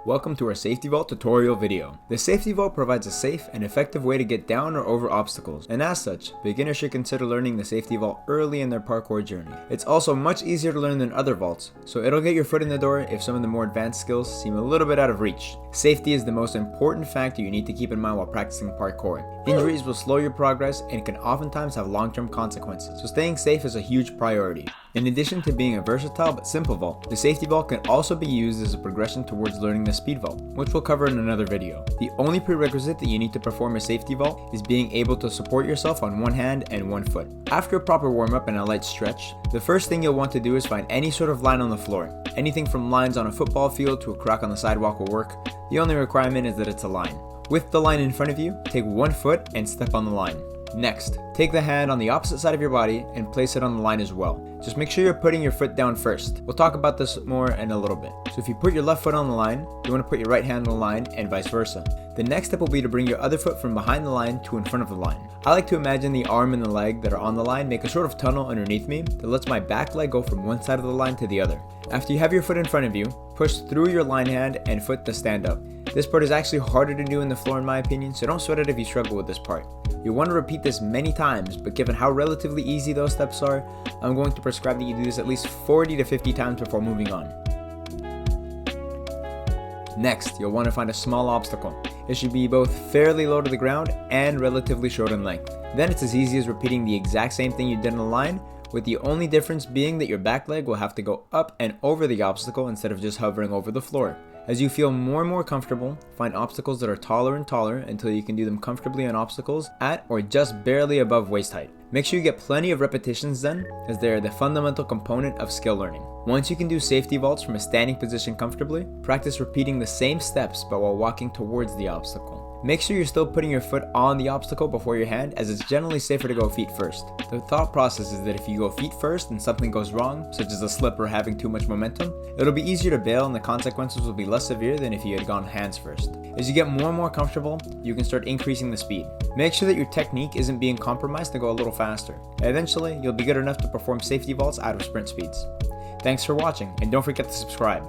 Welcome to our safety vault tutorial video. The safety vault provides a safe and effective way to get down or over obstacles, and as such, beginners should consider learning the safety vault early in their parkour journey. It's also much easier to learn than other vaults, so it'll get your foot in the door if some of the more advanced skills seem a little bit out of reach. Safety is the most important factor you need to keep in mind while practicing parkour. Injuries will slow your progress and can oftentimes have long-term consequences, so staying safe is a huge priority. In addition to being a versatile but simple vault, the safety vault can also be used as a progression towards learning the speed vault, which we'll cover in another video. The only prerequisite that you need to perform a safety vault is being able to support yourself on one hand and one foot. After a proper warm-up and a light stretch, the first thing you'll want to do is find any sort of line on the floor. Anything from lines on a football field to a crack on the sidewalk will work. The only requirement is that it's a line. With the line in front of you, take one foot and step on the line. Next, take the hand on the opposite side of your body and place it on the line as well. Just make sure you're putting your foot down first. We'll talk about this more in a little bit. So if you put your left foot on the line, you want to put your right hand on the line and vice versa. The next step will be to bring your other foot from behind the line to in front of the line. I like to imagine the arm and the leg that are on the line make a sort of tunnel underneath me that lets my back leg go from one side of the line to the other. After you have your foot in front of you, push through your line hand and foot to stand up. This part is actually harder to do in the floor in my opinion, so don't sweat it if you struggle with this part. You'll want to repeat this many times, but given how relatively easy those steps are, I'm going to prescribe that you do this at least 40 to 50 times before moving on. Next, you'll want to find a small obstacle. It should be both fairly low to the ground and relatively short in length. Then it's as easy as repeating the exact same thing you did in the line, with the only difference being that your back leg will have to go up and over the obstacle instead of just hovering over the floor. As you feel more and more comfortable, find obstacles that are taller and taller until you can do them comfortably on obstacles at or just barely above waist height. Make sure you get plenty of repetitions then, as they are the fundamental component of skill learning. Once you can do safety vaults from a standing position comfortably, practice repeating the same steps but while walking towards the obstacle. Make sure you're still putting your foot on the obstacle before your hand, as it's generally safer to go feet first. The thought process is that if you go feet first and something goes wrong, such as a slip or having too much momentum, it'll be easier to bail and the consequences will be less severe than if you had gone hands first. As you get more and more comfortable, you can start increasing the speed. Make sure that your technique isn't being compromised to go a little faster. Eventually, you'll be good enough to perform safety vaults out of sprint speeds. Thanks for watching, and don't forget to subscribe.